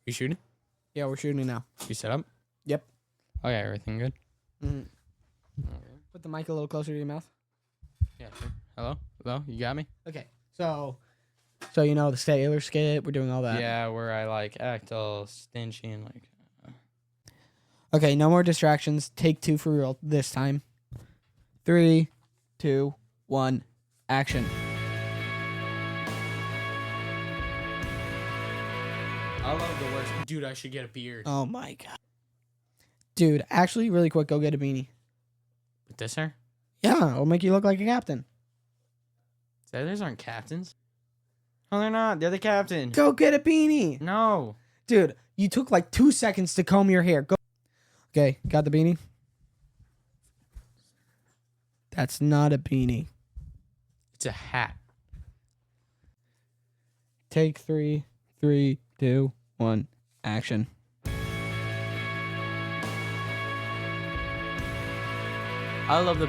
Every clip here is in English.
You shooting? Yeah, we're shooting now. You set up? Yep. Okay, everything good? Mm. Okay. Put the mic a little closer to your mouth. Yeah, sure. Hello? Hello? You got me? Okay. So you know the Sailor skit. We're doing all that. Yeah, where I like act all stingy and like. Okay, no more distractions. Take 2 for real this time. 3, 2, 1, action. I love the worst. Dude, I should get a beard. Oh my god. Dude, actually, really quick, go get a beanie. With this hair? Yeah, it'll make you look like a captain. Sailors aren't captains. No, they're not. They're the captain. Go get a beanie. No. Dude, you took like 2 seconds to comb your hair. Go. Okay, got the beanie? That's not a beanie. It's a hat. Take 3, 3, 2, 1, action. I love the.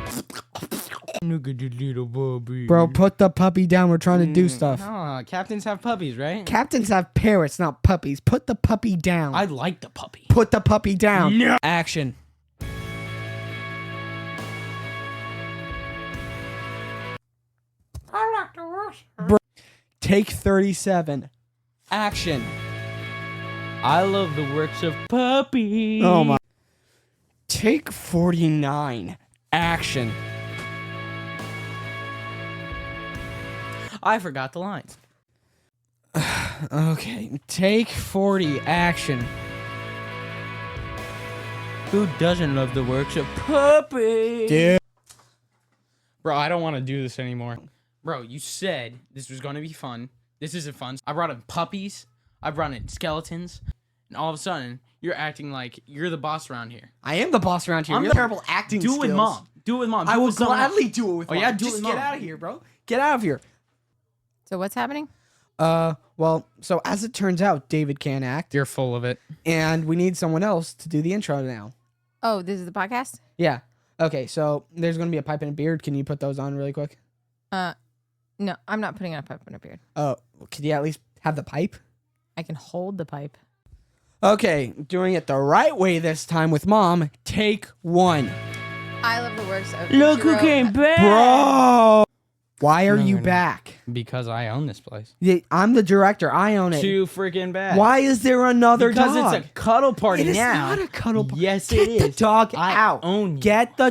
Look at the little puppy. Bro, put the puppy down. We're trying to do stuff. No, captains have puppies, right? Captains have parrots, not puppies. Put the puppy down. I like the puppy. Put the puppy down. No. Action. I like the worst. Bro, take 37. Action. I love the works of puppy. Oh my. Take 49. Action. I forgot the lines. Okay, take 40. Action. Who doesn't love the works of puppy? Dude. Bro, I don't want to do this anymore. Bro, you said this was going to be fun. This isn't fun. I brought in puppies. I brought in skeletons. And all of a sudden, you're acting like you're the boss around here. I am the boss around here. I'm You're the- terrible acting Do it skills. with mom. Do it with mom. I Do it will with someone else. gladly do it with Oh, mom. yeah, do it Just with get mom. out of here, bro. Get out of here. So what's happening? Well, so as it turns out, David can't act, You're full of it. and we need someone else to do the intro now. Oh, this is the podcast? Yeah. Okay, so there's going to be a pipe and a beard. Can you put those on really quick? No, I'm not putting on a pipe and a beard. Oh, could you at least have the pipe? I can hold the pipe. Okay, doing it the right way this time with mom. Take 1. I love the works of Look who Ichiro- came back. Bro! Why are No, you you're not. back? Because I own this place. Yeah, I'm the director. I own it. Too freaking bad. Why is there another Because dog? it's a cuddle party It is now. not a cuddle party. Yes, Get it the is. dog I out. own you. Get the...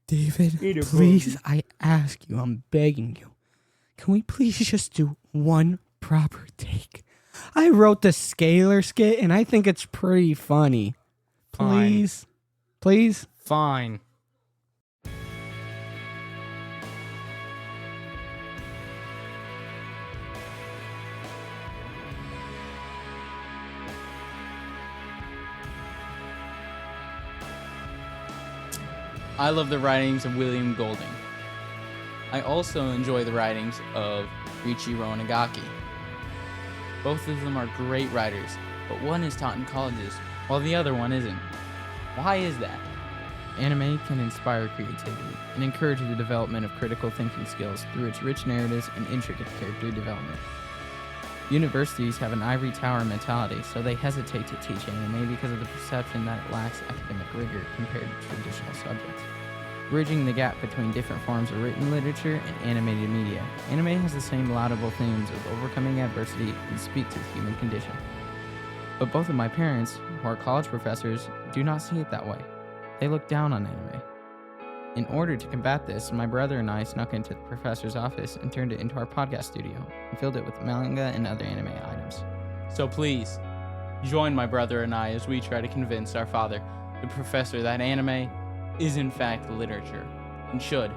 David, Eat it, please, I ask you, I'm begging you. Can we please just do one proper take? I wrote the Scalar skit, and I think it's pretty funny. Fine. Please? Please? Fine. I love the writings of William Golding. I also enjoy the writings of Riichiro Nagaki. Both of them are great writers, but one is taught in colleges, while the other one isn't. Why is that? Anime can inspire creativity and encourage the development of critical thinking skills through its rich narratives and intricate character development. Universities have an ivory tower mentality, so they hesitate to teach anime because of the perception that it lacks academic rigor compared to traditional subjects. Bridging the gap between different forms of written literature and animated media, anime has the same laudable themes of overcoming adversity and speak to the human condition. But both of my parents, who are college professors, do not see it that way. They look down on anime. In order to combat this, my brother and I snuck into the professor's office and turned it into our podcast studio and filled it with manga and other anime items. So please, join my brother and I as we try to convince our father, the professor, that anime is in fact literature and should.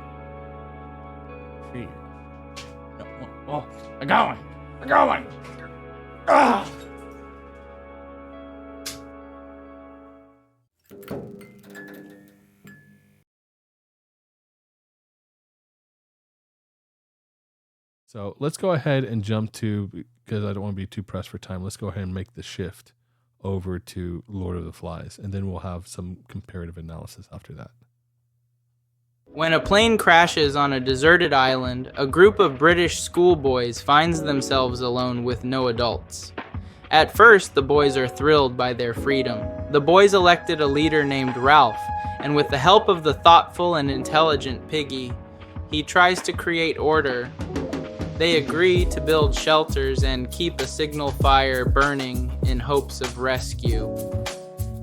Oh, I'm going! Ah! So let's go ahead and jump to, because I don't want to be too pressed for time, let's go ahead and make the shift over to Lord of the Flies, and then we'll have some comparative analysis after that. When a plane crashes on a deserted island, a group of British schoolboys finds themselves alone with no adults. At first, the boys are thrilled by their freedom. The boys elected a leader named Ralph, and with the help of the thoughtful and intelligent Piggy, he tries to create order. They agree to build shelters and keep a signal fire burning in hopes of rescue.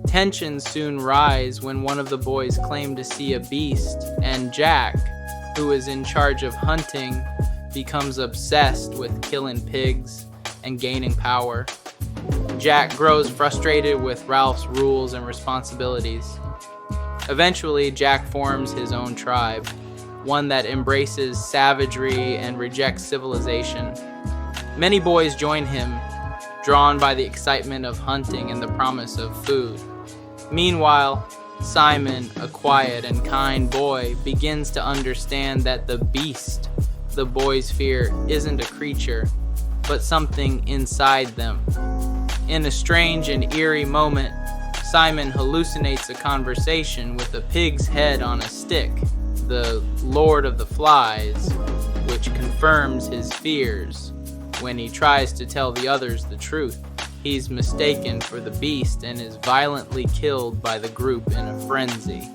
Tensions soon rise when one of the boys claim to see a beast, and Jack, who is in charge of hunting, becomes obsessed with killing pigs and gaining power. Jack grows frustrated with Ralph's rules and responsibilities. Eventually, Jack forms his own tribe, one that embraces savagery and rejects civilization. Many boys join him, drawn by the excitement of hunting and the promise of food. Meanwhile, Simon, a quiet and kind boy, begins to understand that the beast the boys fear isn't a creature, but something inside them. In a strange and eerie moment, Simon hallucinates a conversation with a pig's head on a stick, the Lord of the Flies, which confirms his fears. When he tries to tell the others the truth, he's mistaken for the beast and is violently killed by the group in a frenzy.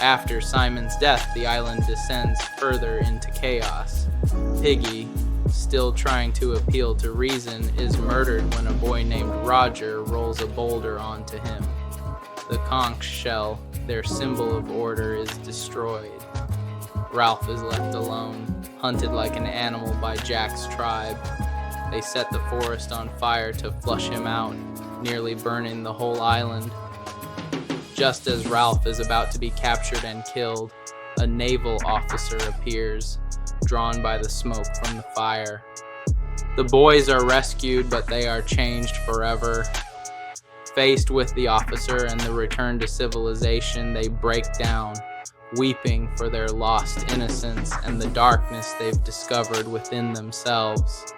After Simon's death, the island descends further into chaos. Piggy, still trying to appeal to reason, is murdered when a boy named Roger rolls a boulder onto him. The conch shell, their symbol of order, is destroyed. Ralph is left alone, hunted like an animal by Jack's tribe. They set the forest on fire to flush him out, nearly burning the whole island. Just as Ralph is about to be captured and killed, a naval officer appears, drawn by the smoke from the fire. The boys are rescued, but they are changed forever. Faced with the officer and the return to civilization, they break down, weeping for their lost innocence and the darkness they've discovered within themselves.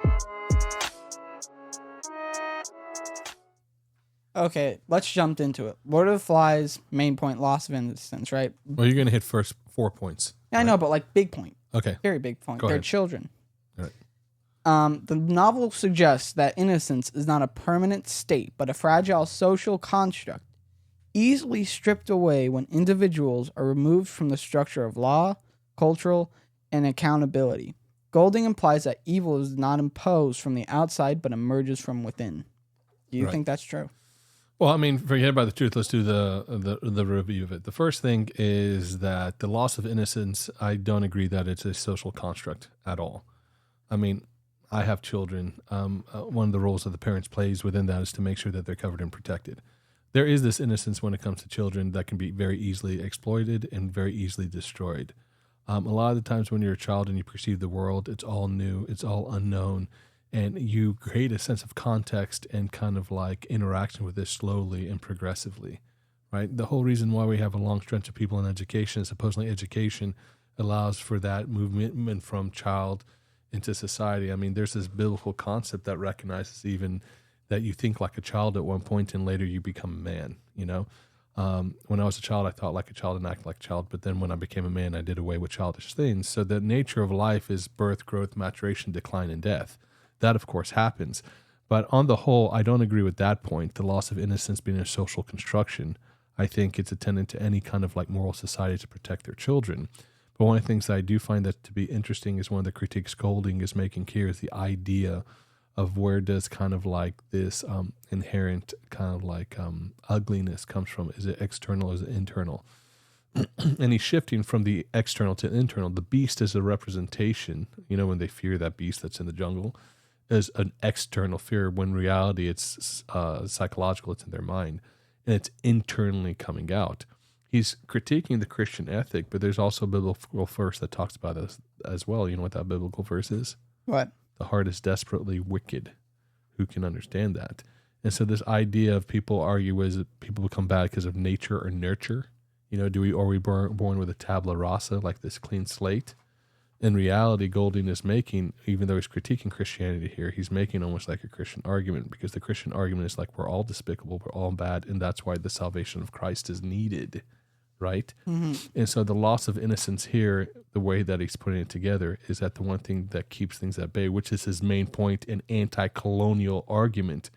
Okay, let's jump into it. Lord of the Flies, main point, loss of innocence, right? Well, you're going to hit first 4 points. Yeah, I know, but like big point. Okay. Very big point. Go They're ahead. children. All right. The novel suggests that innocence is not a permanent state, but a fragile social construct, easily stripped away when individuals are removed from the structure of law, cultural, and accountability. Golding implies that evil is not imposed from the outside, but emerges from within. Do you Right. think that's true? Well, I mean, forget about the truth. Let's do the review of it. The first thing is that the loss of innocence, I don't agree that it's a social construct at all. I mean, I have children. One of the roles that the parents plays within that is to make sure that they're covered and protected. There is this innocence when it comes to children that can be very easily exploited and very easily destroyed. A lot of the times when you're a child and you perceive the world, it's all new, it's all unknown. And you create a sense of context and kind of like interaction with this slowly and progressively, right? The whole reason why we have a long stretch of people in education, supposedly education allows for that movement from child into society. I mean, there's this biblical concept that recognizes even that you think like a child at one point and later you become a man, you know? When I was a child, I thought like a child and acted like a child, but then when I became a man, I did away with childish things. So the nature of life is birth, growth, maturation, decline, and death. That, of course, happens. But on the whole, I don't agree with that point, the loss of innocence being a social construction. I think it's attendant to any kind of like moral society to protect their children. But one of the things that I do find that to be interesting is one of the critiques Golding is making here is the idea of where does kind of like this inherent kind of like ugliness comes from. Is it external or is it internal? And he's shifting from the external to internal. The beast is a representation, you know, when they fear that beast that's in the jungle, is an external fear when in reality it's psychological, it's in their mind, and it's internally coming out. He's critiquing the Christian ethic, but there's also a biblical verse that talks about this as well. You know what that biblical verse is? What? The heart is desperately wicked. Who can understand that? And so this idea of people argue is people become bad because of nature or nurture. You know, are we born with a tabula rasa, like this clean slate? In reality, Golding is making, even though he's critiquing Christianity here, he's making almost like a Christian argument, because the Christian argument is like we're all despicable, we're all bad, and that's why the salvation of Christ is needed, right? Mm-hmm. And so the loss of innocence here, the way that he's putting it together, is that the one thing that keeps things at bay, which is his main point in anti-colonial argument,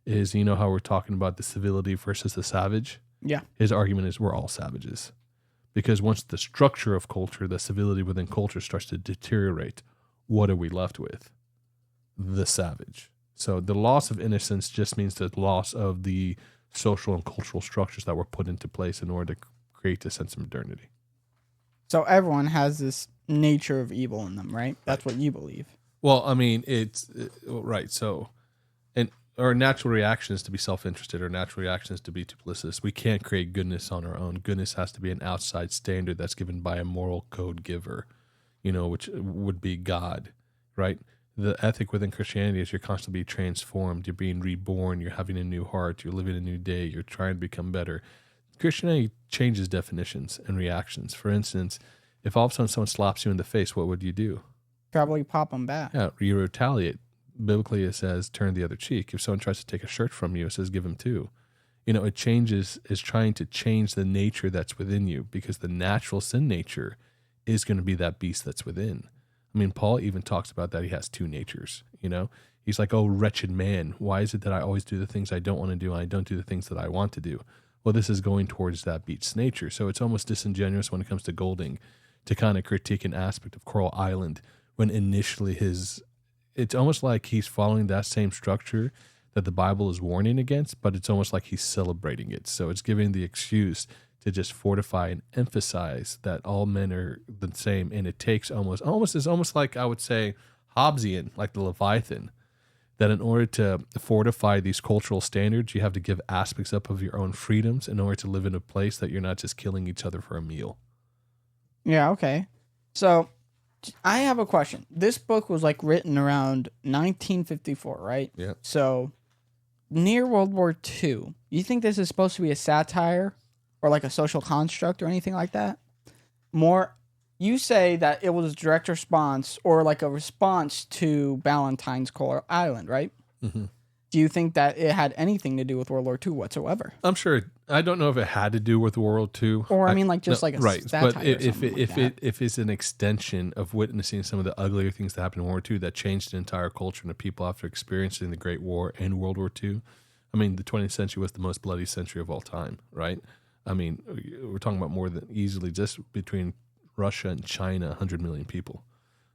is, you know how we're talking about the civility versus the savage? Yeah. His argument is we're all savages. Because once the structure of culture, the civility within culture starts to deteriorate, what are we left with? The savage. So the loss of innocence just means the loss of the social and cultural structures that were put into place in order to create a sense of modernity. So everyone has this nature of evil in them, right? That's what you believe. Well, I mean, it's right. So, and our natural reaction is to be self-interested. Our natural reaction is to be duplicitous. We can't create goodness on our own. Goodness has to be an outside standard that's given by a moral code giver, which would be God, right? The ethic within Christianity is you're constantly being transformed. You're being reborn. You're having a new heart. You're living a new day. You're trying to become better. Christianity changes definitions and reactions. For instance, if all of a sudden someone slaps you in the face, what would you do? Probably pop them back. Yeah, you retaliate. Biblically, it says turn the other cheek. If someone tries to take a shirt from you, it says give him two. It changes, is trying to change the nature that's within you, because the natural sin nature is going to be that beast that's within. I mean, Paul even talks about that. He has two natures, He's like, oh, wretched man, why is it that I always do the things I don't want to do and I don't do the things that I want to do? Well, this is going towards that beast's nature. So it's almost disingenuous when it comes to Golding to kind of critique an aspect of Coral Island when initially it's almost like he's following that same structure that the Bible is warning against, but it's almost like he's celebrating it. So it's giving the excuse to just fortify and emphasize that all men are the same. And it takes almost like, I would say, Hobbesian, like the Leviathan, that in order to fortify these cultural standards, you have to give aspects up of your own freedoms in order to live in a place that you're not just killing each other for a meal. Yeah, okay. So I have a question. This book was written around 1954, right? Yeah. So near World War II, you think this is supposed to be a satire or a social construct or anything like that? You say that it was a direct response or a response to Ballantyne's Coral Island, right? Mm-hmm. Do you think that it had anything to do with World War II whatsoever? I'm sure. I don't know if it had to do with World War II. Or a right. satire. But if it's an extension of witnessing some of the uglier things that happened in World War II that changed the entire culture and the people after experiencing the Great War and World War II, I mean, the 20th century was the most bloody century of all time, right? I mean, we're talking about more than easily just between Russia and China, 100 million people.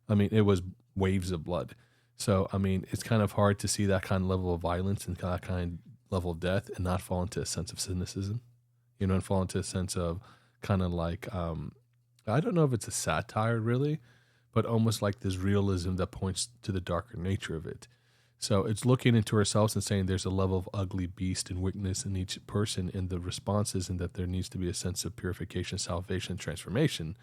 I mean, it was waves of blood. So, I mean, it's kind of hard to see that kind of level of violence and that kind of level of death and not fall into a sense of cynicism, and fall into a sense of kind of I don't know if it's a satire really, but almost like this realism that points to the darker nature of it. So it's looking into ourselves and saying there's a level of ugly beast and wickedness in each person, and the response isn't that there needs to be a sense of purification, salvation, transformation.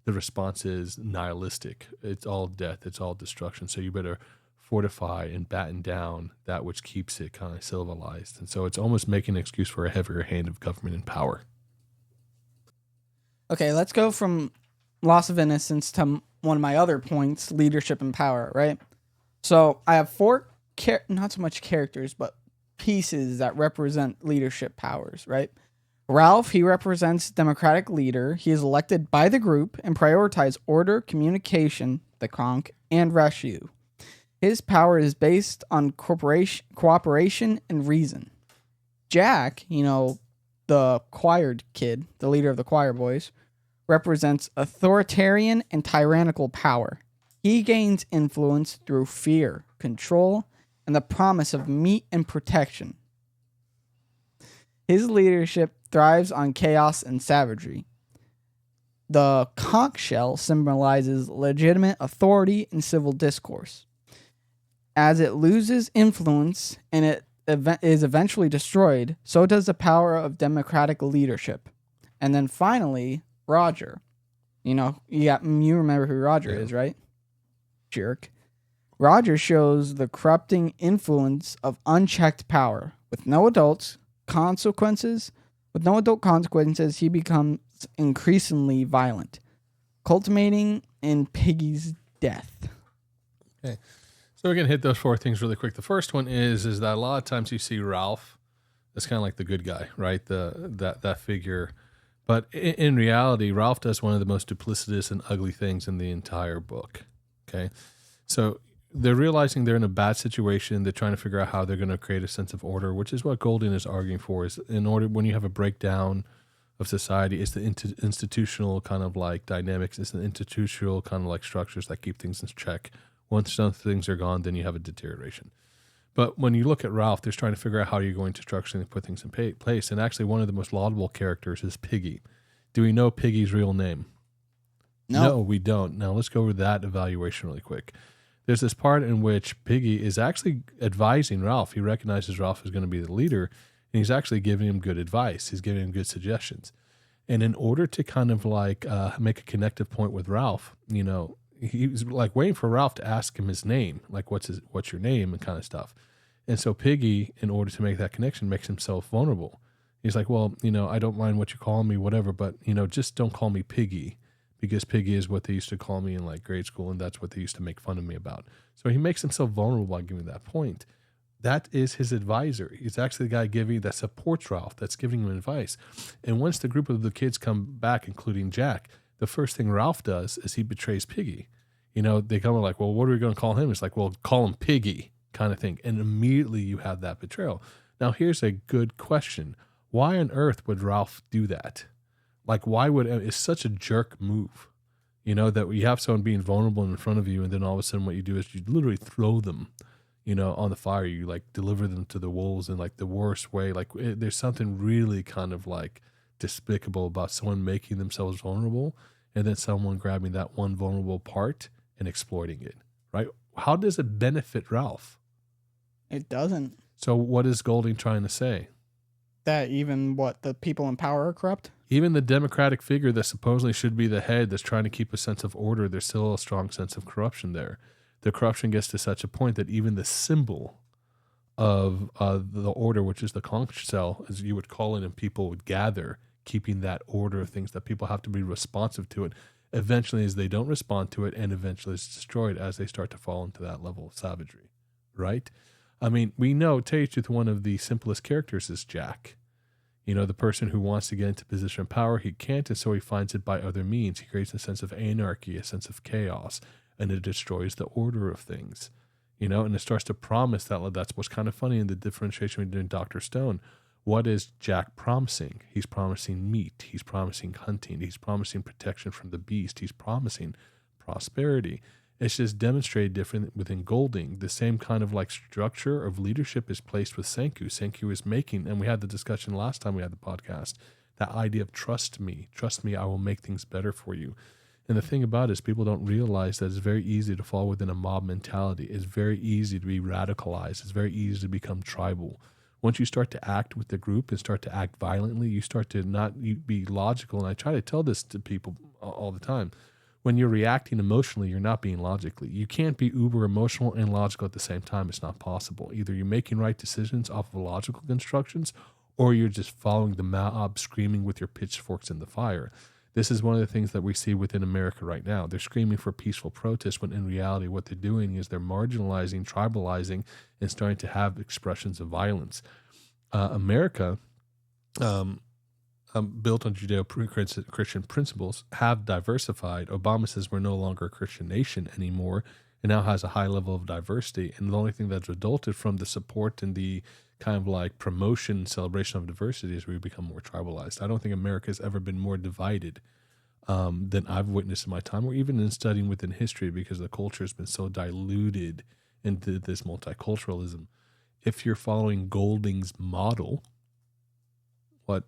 The response is nihilistic. It's all death. It's all destruction. So you better fortify and batten down that which keeps it kind of civilized. And so it's almost making an excuse for a heavier hand of government and power. Okay, let's go from loss of innocence to one of my other points, leadership and power, right? So I have four, not so much characters, but pieces that represent leadership powers, right? Ralph, he represents democratic leader. He is elected by the group and prioritizes order, communication, the conch, and rescue. His power is based on cooperation and reason. Jack, the choir kid, the leader of the choir boys, represents authoritarian and tyrannical power. He gains influence through fear, control, and the promise of meat and protection. His leadership thrives on chaos and savagery. The conch shell symbolizes legitimate authority in civil discourse. As it loses influence and it is eventually destroyed, so does the power of democratic leadership. And then finally, Roger. You remember who Roger is, right? Jerk. Roger shows the corrupting influence of unchecked power. With no adult consequences, he becomes increasingly violent, culminating in Piggy's death. Okay. So we're going to hit those four things really quick. The first one is that a lot of times you see Ralph as kind of like the good guy, right? That figure. But in reality, Ralph does one of the most duplicitous and ugly things in the entire book. Okay. So they're realizing they're in a bad situation. They're trying to figure out how they're going to create a sense of order, which is what Golding is arguing for. Is in order when you have a breakdown of society, it's the institutional kind of like dynamics. It's the institutional kind of like structures that keep things in check. Once some things are gone, then you have a deterioration. But when you look at Ralph, they're trying to figure out how you're going to structure and put things in place. And actually, one of the most laudable characters is Piggy. Do we know Piggy's real name? No, we don't. Now let's go over that evaluation really quick. There's this part in which Piggy is actually advising Ralph. He recognizes Ralph is going to be the leader, and he's actually giving him good advice. He's giving him good suggestions. And in order to kind of like make a connective point with Ralph, you know, he was like waiting for Ralph to ask him his name, like what's your name and kind of stuff. And so Piggy, in order to make that connection, makes himself vulnerable. He's like, well, you know, I don't mind what you call me, whatever, but, you know, just don't call me Piggy, because Piggy is what they used to call me in like grade school, and that's what they used to make fun of me about. So he makes himself vulnerable by giving that point. That is his advisor. He's actually the guy that supports Ralph, that's giving him advice. And once the group of the kids come back, including Jack, the first thing Ralph does is he betrays Piggy. You know, they come like, well, what are we going to call him? It's like, well, call him Piggy kind of thing. And immediately you have that betrayal. Now, here's a good question. Why on earth would Ralph do that? Like, why would it's such a jerk move, you know, that you have someone being vulnerable in front of you, and then all of a sudden what you do is you literally throw them, you know, on the fire. You like deliver them to the wolves in like the worst way. Like there's something really kind of like despicable about someone making themselves vulnerable and then someone grabbing that one vulnerable part and exploiting it, right? How does it benefit Ralph? It doesn't. So what is Golding trying to say? That even the people in power are corrupt? Even the democratic figure that supposedly should be the head that's trying to keep a sense of order, there's still a strong sense of corruption there. The corruption gets to such a point that even the symbol of the order, which is the conch shell, as you would call it, and people would gather, keeping that order of things that people have to be responsive to it. Eventually, as they don't respond to it, and eventually it's destroyed as they start to fall into that level of savagery, right? I mean, we know, tell you the truth, one of the simplest characters is Jack. You know, the person who wants to get into position of power, he can't, and so he finds it by other means. He creates a sense of anarchy, a sense of chaos, and it destroys the order of things. You know, and it starts to promise that. That's what's kind of funny in the differentiation we did in Dr. Stone. What is Jack promising? He's promising meat. He's promising hunting. He's promising protection from the beast. He's promising prosperity. It's just demonstrated different within Golding. The same kind of like structure of leadership is placed with Senku. Senku is making, and we had the discussion last time we had the podcast, that idea of trust me, I will make things better for you. And the thing about it is people don't realize that it's very easy to fall within a mob mentality. It's very easy to be radicalized. It's very easy to become tribal. Once you start to act with the group and start to act violently, you start to not be logical. And I try to tell this to people all the time. When you're reacting emotionally, you're not being logically. You can't be uber emotional and logical at the same time. It's not possible. Either you're making right decisions off of logical constructions, or you're just following the mob screaming with your pitchforks in the fire. This is one of the things that we see within America right now. They're screaming for peaceful protest when in reality what they're doing is they're marginalizing, tribalizing, and starting to have expressions of violence. America, built on Judeo-Christian principles, have diversified. Obama says we're no longer a Christian nation anymore, and now has a high level of diversity. And the only thing that's resulted from the support and the kind of like promotion and celebration of diversity is we become more tribalized. I don't think America has ever been more divided than I've witnessed in my time, or even in studying within history, because the culture has been so diluted into this multiculturalism. If you're following Golding's model, what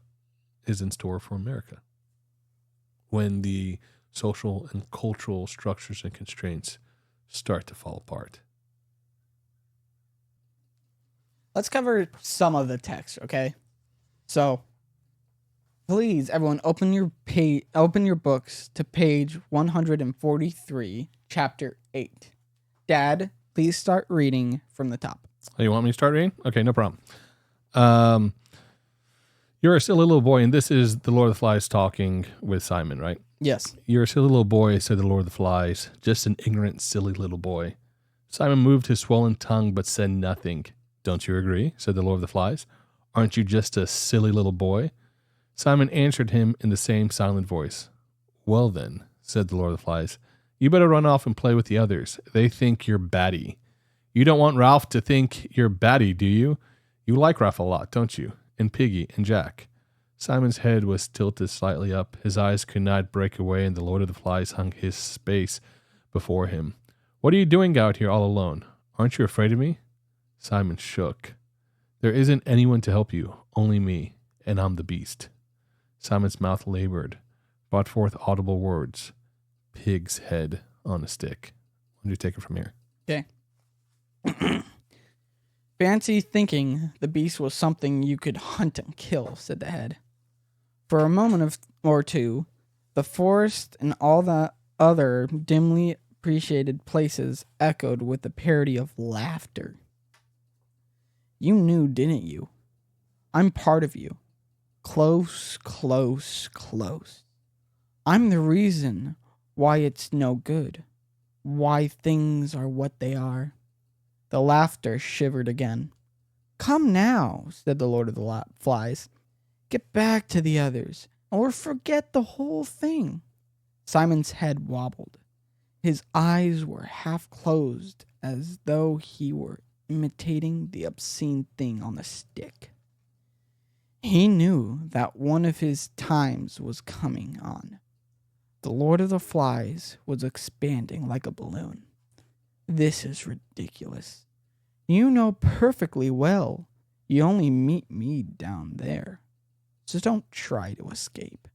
is in store for America when the social and cultural structures and constraints start to fall apart? Let's cover some of the text, okay? So, please, everyone, open your books to page 143, chapter 8. Dad, please start reading from the top. Oh, you want me to start reading? Okay, no problem. You're a silly little boy, and this is the Lord of the Flies talking with Simon, right? Yes. You're a silly little boy, said the Lord of the Flies, just an ignorant, silly little boy. Simon moved his swollen tongue, but said nothing. Don't you agree? Said the Lord of the Flies. Aren't you just a silly little boy? Simon answered him in the same silent voice. Well then, said the Lord of the Flies, you better run off and play with the others. They think you're batty. You don't want Ralph to think you're batty, do you? You like Ralph a lot, don't you? And Piggy and Jack. Simon's head was tilted slightly up. His eyes could not break away, and the Lord of the Flies hung his space before him. What are you doing out here all alone? Aren't you afraid of me? Simon shook. There isn't anyone to help you, only me, and I'm the beast. Simon's mouth labored, brought forth audible words. Pig's head on a stick. Why don't you take it from here? Okay. Fancy thinking the beast was something you could hunt and kill, said the head. For a moment or two, the forest and all the other dimly appreciated places echoed with a parody of laughter. You knew, didn't you? I'm part of you. Close, close, close. I'm the reason why it's no good. Why things are what they are. The laughter shivered again. Come now, said the Lord of the Flies. Get back to the others, or forget the whole thing. Simon's head wobbled. His eyes were half closed, as though he were imitating the obscene thing on the stick. He knew that one of his times was coming on. The Lord of the Flies was expanding like a balloon. This is ridiculous. You know perfectly well you only meet me down there. So don't try to escape.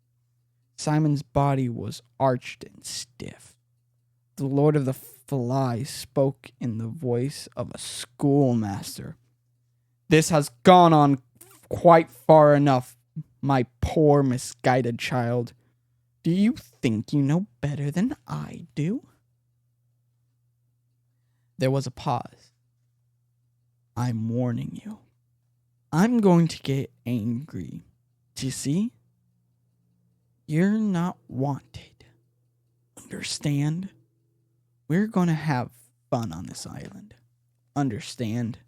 Simon's body was arched and stiff. The Lord of the Flies spoke in the voice of a schoolmaster. This has gone on quite far enough, my poor misguided child. Do you think you know better than I do? There was a pause. I'm warning you. I'm going to get angry. Do you see? You're not wanted. Understand? We're going to have fun on this island. Understand?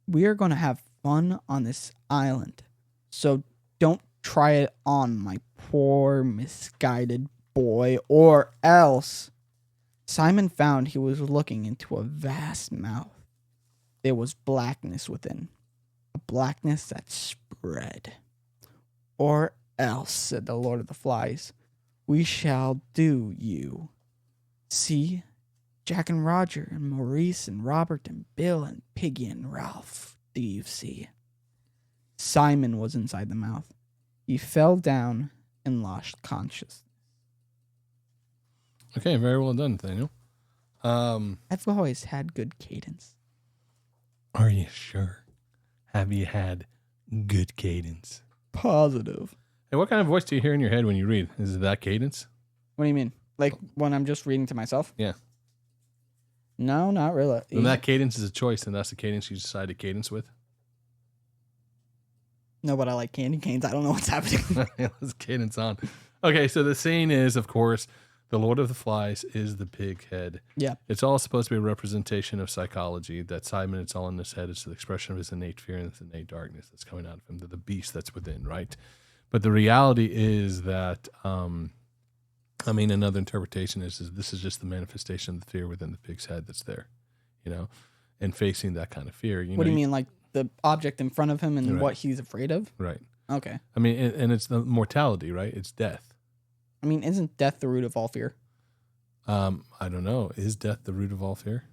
We are going to have fun on this island. So don't try it on, my poor misguided boy, or else. Simon found he was looking into a vast mouth. There was blackness within, a blackness that spread. Or else, said the Lord of the Flies, we shall do you. See, Jack and Roger and Maurice and Robert and Bill and Piggy and Ralph, do you see? Simon was inside the mouth. He fell down and lost consciousness. Okay, very well done, Daniel. I've always had good cadence. Are you sure? Have you had good cadence? Positive. Hey, what kind of voice do you hear in your head when you read? Is it that cadence? What do you mean? Like when I'm just reading to myself? Yeah. No, not really. When that cadence is a choice, then that's the cadence you decide to cadence with. No, but I like candy canes. I don't know what's happening. Let's cadence on. Okay, so the saying is, of course, the Lord of the Flies is the pig head. Yeah. It's all supposed to be a representation of psychology. That Simon, it's all in his head. It's the expression of his innate fear and his innate darkness that's coming out of him, the beast that's within, right? But the reality is that, another interpretation is this is just the manifestation of the fear within the pig's head that's there, and facing that kind of fear. What do you mean, like the object in front of him and Right. what he's afraid of? Right. Okay. And it's the mortality, right? It's death. Isn't death the root of all fear? I don't know. Is death the root of all fear?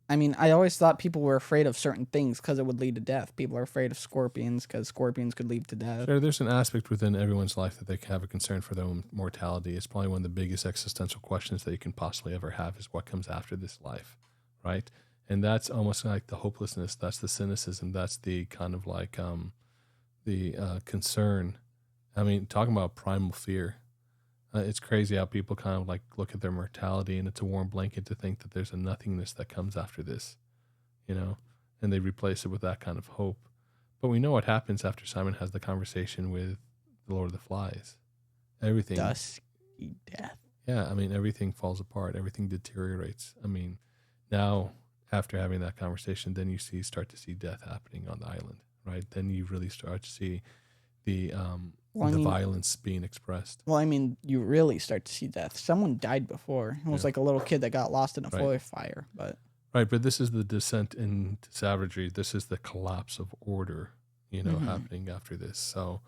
I always thought people were afraid of certain things because it would lead to death. People are afraid of scorpions because scorpions could lead to death. Sure, there's an aspect within everyone's life that they have a concern for their own mortality. It's probably one of the biggest existential questions that you can possibly ever have is what comes after this life, right? And that's almost like the hopelessness. That's the cynicism. That's the kind of like the concern. Talking about primal fear. It's crazy how people kind of like look at their mortality and it's a warm blanket to think that there's a nothingness that comes after this, and they replace it with that kind of hope. But we know what happens after Simon has the conversation with the Lord of the Flies. Everything. Dusky death. Yeah, everything falls apart. Everything deteriorates. Now after having that conversation, then you start to see death happening on the island, right? Then you really start to see the violence being expressed. Well, you really start to see death. Someone died before. It was like a little kid that got lost in a forest fire. But Right, but this is the descent into savagery. This is the collapse of order, Mhm. happening after this. So,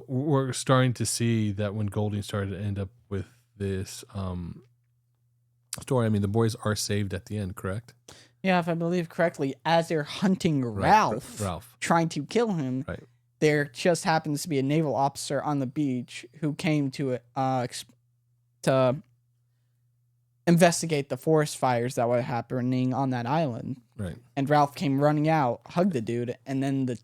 we're starting to see that when Golding started to end up with this story, I mean, the boys are saved at the end, correct? Yeah, if I believe correctly, as they're hunting Right, Ralph, trying to kill him, Right. there just happens to be a naval officer on the beach who came to to investigate the forest fires that were happening on that island. Right. And Ralph came running out, hugged the dude, and then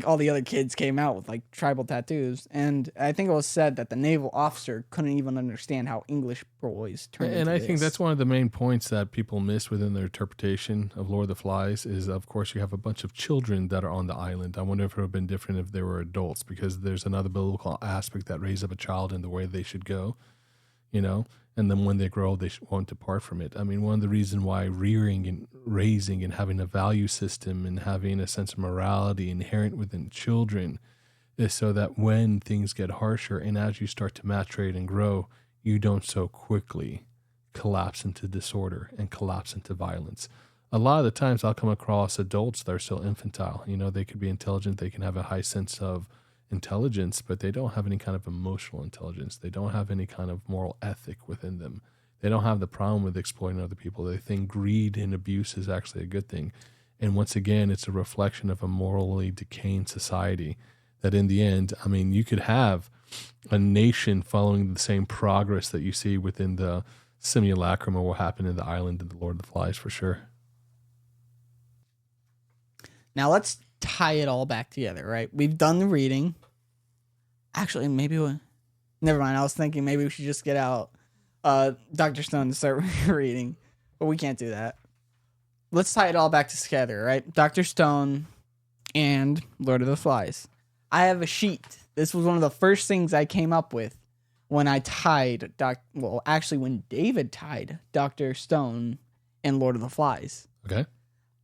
all the other kids came out with like tribal tattoos. And I think it was said that the naval officer couldn't even understand how English boys turned And into I think this. that's one of the main points that people miss within their interpretation of Lord of the Flies is, of course, you have a bunch of children that are on the island. I wonder if it would have been different if they were adults, because there's another biblical aspect that raise up a child in the way they should go, and then when they grow, they won't depart from it. I mean, one of the reasons why rearing and raising and having a value system and having a sense of morality inherent within children is so that when things get harsher and as you start to maturate and grow, you don't so quickly collapse into disorder and collapse into violence. A lot of the times I'll come across adults that are still infantile. They could be intelligent. They can have a high sense of intelligence, but they don't have any kind of emotional intelligence. They don't have any kind of moral ethic within them. They don't have the problem with exploiting other people. They think greed and abuse is actually a good thing. And once again, it's a reflection of a morally decaying society that in the end, I mean, you could have a nation following the same progress that you see within the simulacrum of what happened in the island of the Lord of the Flies, for sure. Now let's tie it all back together, right? We've done the reading. Actually, never mind. I was thinking maybe we should just get out Dr. Stone to start reading, but we can't do that. Let's tie it all back together, right? Dr. Stone and Lord of the Flies. I have a sheet. This was one of the first things I came up with when I tied when David tied Dr. Stone and Lord of the Flies. Okay.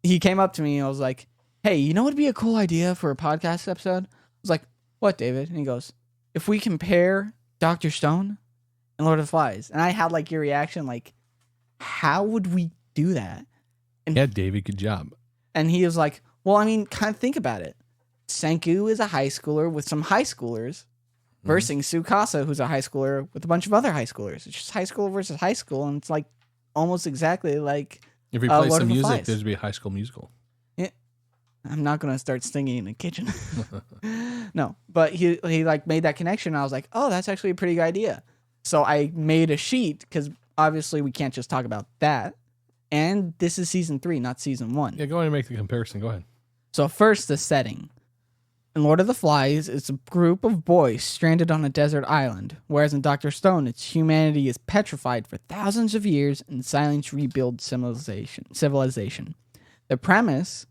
He came up to me and I was like, hey, you know what would be a cool idea for a podcast episode? I was like, what, David? And he goes, if we compare Dr. Stone and Lord of the Flies. And I had like your reaction, like, how would we do that? And, Yeah, David, good job. and he was like, well, I mean, kind of think about it. Senku is a high schooler with some high schoolers versus Tsukasa, who's a high schooler with a bunch of other high schoolers. It's just high school versus high school. And it's like almost exactly like If we play Lord some of the music, Flies. there's be a High School Musical. I'm not gonna start singing in the kitchen. No, but he like made that connection. And I was like, oh, that's actually a pretty good idea. So I made a sheet because obviously we can't just talk about that. And this is season 3, not season 1. Yeah, go ahead and make the comparison. Go ahead. So first, the setting. In Lord of the Flies, it's a group of boys stranded on a desert island, whereas in Dr. Stone, it's humanity is petrified for thousands of years and silence rebuild civilization. The premise.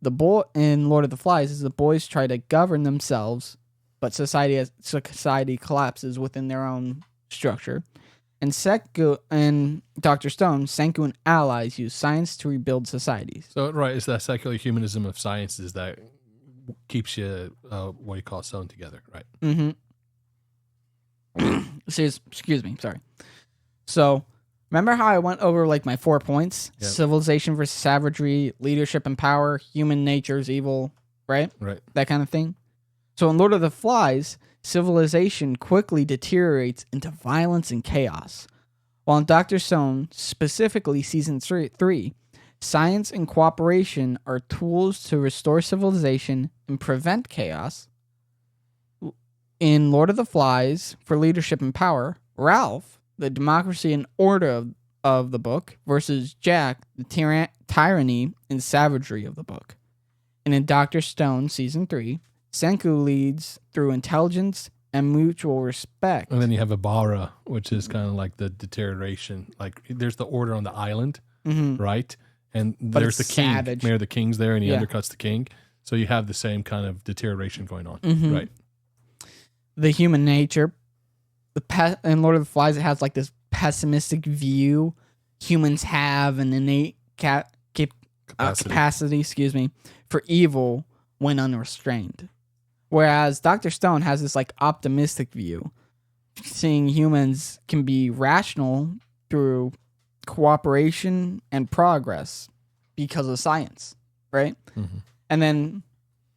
The boy in Lord of the Flies is the boys try to govern themselves, but society collapses within their own structure. And Dr. Stone, Senku and allies use science to rebuild societies. So, right, it's that secular humanism of sciences that keeps you, what you call sewn together, right? Mm-hmm. Excuse me, sorry. So, remember how I went over like my 4 points? Yep. Civilization versus savagery, leadership and power, human nature is evil, right? Right. That kind of thing. So in Lord of the Flies, civilization quickly deteriorates into violence and chaos. While in Dr. Stone, specifically season 3, science and cooperation are tools to restore civilization and prevent chaos. In Lord of the Flies, for leadership and power, Ralph, the democracy and order of the book, versus Jack, the tyranny and savagery of the book. And in Dr. Stone, season 3, Senku leads through intelligence and mutual respect. And then you have Ibarra, which is kind of like the deterioration. Like, there's the order on the island, right? And there's the it's king. savage. Mayor of the King's there, and he Yeah. undercuts the king. So you have the same kind of deterioration going on, right? The human nature. In Lord of the Flies, it has like this pessimistic view. Humans have an innate capacity, for evil when unrestrained. Whereas Dr. Stone has this like optimistic view, seeing humans can be rational through cooperation, and progress because of science, right? Mhm. And then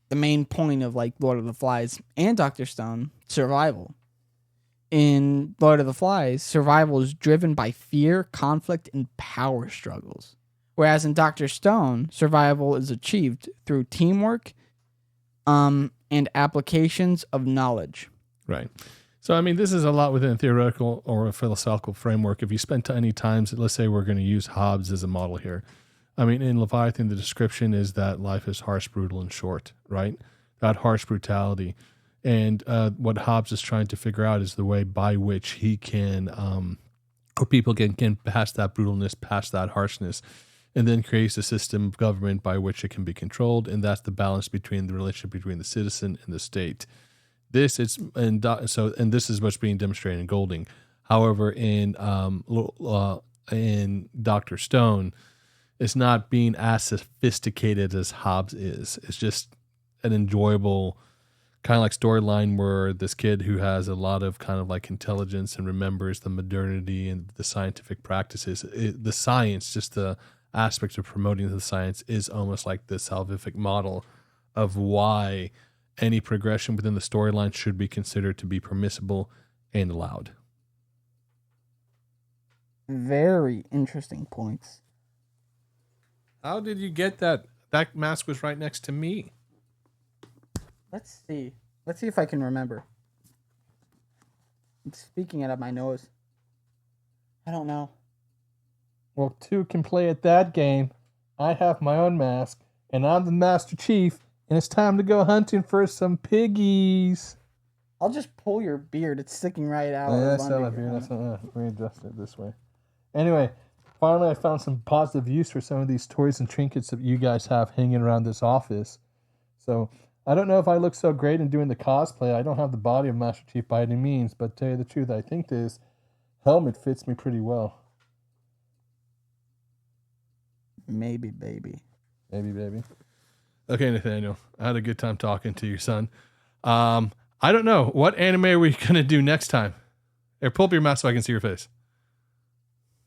the main point of like Lord of the Flies and Dr. Stone, survival. In Lord of the Flies, survival is driven by fear, conflict, and power struggles. Whereas in Dr. Stone, survival is achieved through teamwork and applications of knowledge. Right. So, I mean, this is a lot within a theoretical or a philosophical framework. If you spend any times, let's say we're going to use Hobbes as a model here. I mean, in Leviathan, the description is that life is harsh, brutal, and short, right? That harsh brutality. And what Hobbes is trying to figure out is the way by which he can, or people can pass that brutalness, past that harshness, and then creates a system of government by which it can be controlled. And that's the balance between the relationship between the citizen and the state. This is and this is what's being demonstrated in Golding. However, in Dr. Stone, it's not being as sophisticated as Hobbes is. It's just an enjoyable kind of like storyline where this kid who has a lot of kind of like intelligence and remembers the modernity and the scientific practices, the science, just the aspect of promoting the science is almost like the salvific model of why any progression within the storyline should be considered to be permissible and allowed. Very interesting points. How did you get that? That mask was right next to me. Let's see. Let's see if I can remember. I'm speaking it up my nose. I don't know. Well, two can play at that game. I have my own mask, and I'm the Master Chief, and it's time to go hunting for some piggies. I'll just pull your beard. It's sticking right out. Oh, yeah, that's under not your beard. helmet. That's not. Readjust it this way. Anyway, finally, I found some positive use for some of these toys and trinkets that you guys have hanging around this office. So I don't know if I look so great in doing the cosplay. I don't have the body of Master Chief by any means, but to tell you the truth, I think this helmet fits me pretty well. Maybe, baby. Maybe, baby. Okay, Nathaniel, I had a good time talking to you, son. I don't know. What anime are we going to do next time? Here, pull up your mask so I can see your face.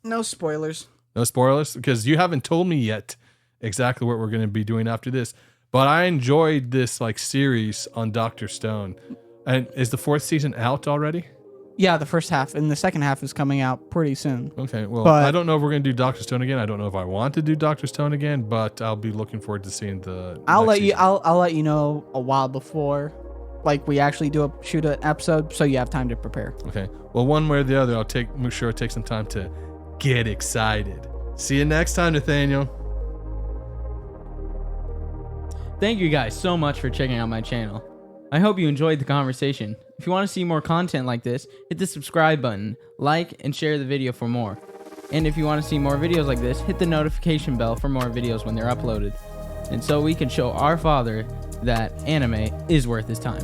No spoilers. No spoilers? Because you haven't told me yet exactly what we're going to be doing after this. But I enjoyed this like series on Dr. Stone. And is the 4th season out already? Yeah, the first half, and the second half is coming out pretty soon. Okay, well, But- I don't know if we're going to do Dr. Stone again. I don't know if I want to do Dr. Stone again, but I'll be looking forward to seeing the I'll next let you. season. I'll let you know a while before, like we actually shoot an episode, so you have time to prepare. Okay. Well, one way or the other, make sure I take some time to get excited. See you next time, Nathaniel. Thank you guys so much for checking out my channel. I hope you enjoyed the conversation. If you want to see more content like this, hit the subscribe button, like, and share the video for more. And if you want to see more videos like this, hit the notification bell for more videos when they're uploaded. And so we can show our father that anime is worth his time.